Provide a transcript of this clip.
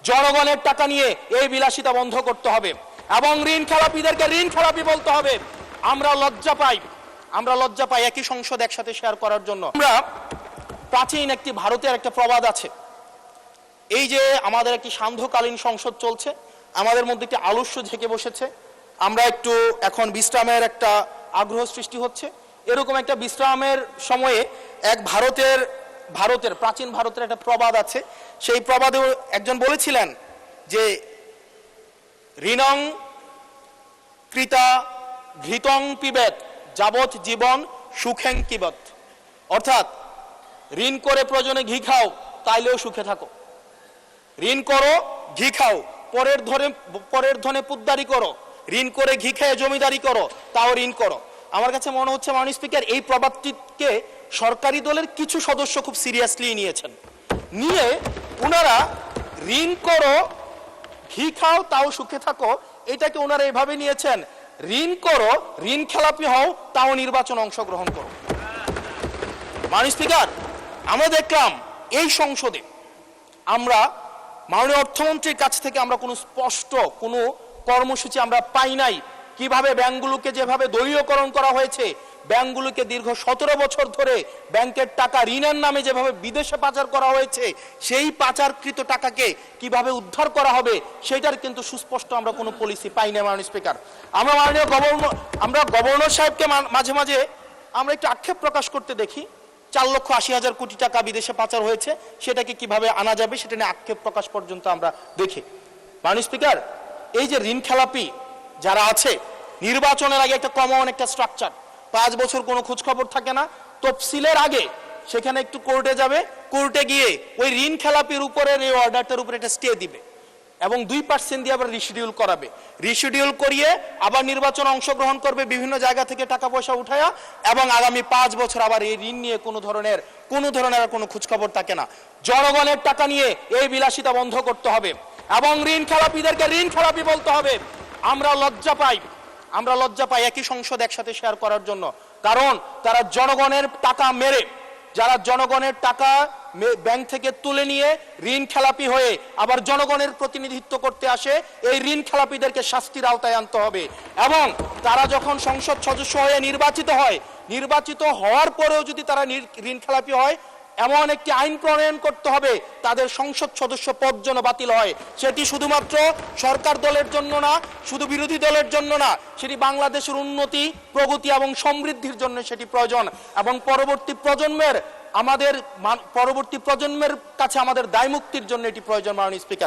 জনগণের টাকা নিয়ে এই বিলাসিতা বন্ধ করতে হবে এবং ঋণ খেলাপিদেরকে ঋণ খেলাপি বলতে হবে। আমরা লজ্জা পাই একই সংসদ একসাথে শেয়ার করার জন্য। আমরা প্রাচীন একটি ভারতের একটা প্রবাদ আছে, এই যে আমাদের একটি সান্ধ্যকালীন সংসদ চলছে, আমাদের মধ্যে একটি আলস্য ঝেঁকে বসেছে, আমরা একটু এখন বিশ্রামের একটা আগ্রহ সৃষ্টি হচ্ছে। এরকম একটা বিশ্রামের সময়ে এক ভারতের প্রাচীন ভারতের একটা প্রবাদ আছে। সেই প্রবাদে একজন বলেছিলেন যে ঋণং কৃতা ঘৃতং পিবেত যাবৎ জীবন সুখেং কিবত। অর্থাৎ ঋণ করে প্রয়োজনে ঘি খাও তাইলেও সুখে থাকো, ঋণ করো ঘি খাও, পরের ধনে পুদ্দারি করো, ঋণ করে ঘি খেয়ে জমিদারি করো, তাও ঋণ করো। আমার কাছে মনে হচ্ছে মাননীয় স্পিকার এই প্রবাদটিকে সরকারি দলের কিছু সদস্য খুব সিরিয়াসলি নিয়েছেন, নিয়ে ওনারা ঋণ করো ঘি খাও তাও সুখে থাকো এটাকে ওনারা এভাবে নিয়েছেন, ঋণ করো ঋণ খেলাপি হও তাও নির্বাচন অংশগ্রহণ করো। মাননীয় স্পিকার, আমরা দেখলাম এই সংসদে আমরা মাননীয় অর্থমন্ত্রীর কাছ থেকে আমরা কোনো স্পষ্ট কোনো কর্মসূচি আমরা পাই নাই। কিভাবে ব্যাংকগুলোকে যেভাবে দলীয়করণ করা হয়েছে, ব্যাংকগুলোকে দীর্ঘ 17 বছর ধরে ব্যাংকের টাকা ঋণের নামে যেভাবে বিদেশে পাচার করা হয়েছে, সেই পাচারকৃত টাকাকে কিভাবে উদ্ধার করা হবে সেটার কিন্তু সুস্পষ্ট আমরা কোনো পলিসি পাই না। মাননীয় স্পিকার, আমরা গভর্নর সাহেবকে মাঝে মাঝে আমরা একটু আক্ষেপ প্রকাশ করতে দেখি, 4,80,000 কোটি টাকা বিদেশে পাচার হয়েছে, সেটাকে কিভাবে আনা যাবে সেটা নিয়ে আক্ষেপ প্রকাশ পর্যন্ত আমরা দেখি। মাননীয় স্পিকার, এই যে ঋণ খেলাপি যারা আছে, নির্বাচনের আগে একটা কমন একটা স্ট্রাকচার, 5 বছর কোনো খোঁজ খবর থাকে না, তফসিলের আগে সেখানে একটু কোর্টে যাবে, কোর্টে গিয়ে ওই ঋণ খেলাপির উপরের এই অর্ডারটার উপরে একটা স্টে দিবে এবং 2% দিয়ে আবার রিশিডিউল করাবে, রিশিডিউল করিয়ে আবার নির্বাচন অংশগ্রহণ করবে বিভিন্ন জায়গা থেকে টাকা পয়সা উঠায়া, এবং আগামী 5 বছর আবার এই ঋণ নিয়ে কোনো ধরনের কোনো খোঁজখবর থাকে না। জনগণের টাকা নিয়ে এই বিলাসিতা বন্ধ করতে হবে এবং ঋণ খেলাপিদেরকে ঋণ খেলাপি বলতে হবে। আমরা লজ্জা পাই একই সংসদ একসাথে শেয়ার করার জন্য, কারণ তারা জনগণের টাকা মেরে, যারা জনগণের টাকা ব্যাংক থেকে তুলে নিয়ে ঋণ খেলাপি হয়ে আবার জনগণের প্রতিনিধিত্ব করতে আসে, এই ঋণ খেলাপিদেরকে শাস্তির আওতায় আনতে হবে। এবং তারা যখন সংসদ সদস্য হয়ে নির্বাচিত হওয়ার পরেও যদি তারা ঋণ খেলাপি হয়, এমন একটি আইন প্রণয়ন করতে হবে তাদের সংসদ সদস্য পদ যেন বাতিল হয়। সেটি শুধুমাত্র সরকার দলের জন্য না, শুধু বিরোধী দলের জন্য না, সেটি বাংলাদেশের উন্নতি, প্রগতি এবং সমৃদ্ধির জন্য সেটি প্রয়োজন এবং পরবর্তী প্রজন্মের কাছে আমাদের দায় মুক্তির জন্য এটি প্রয়োজন। মাননীয় স্পিকার,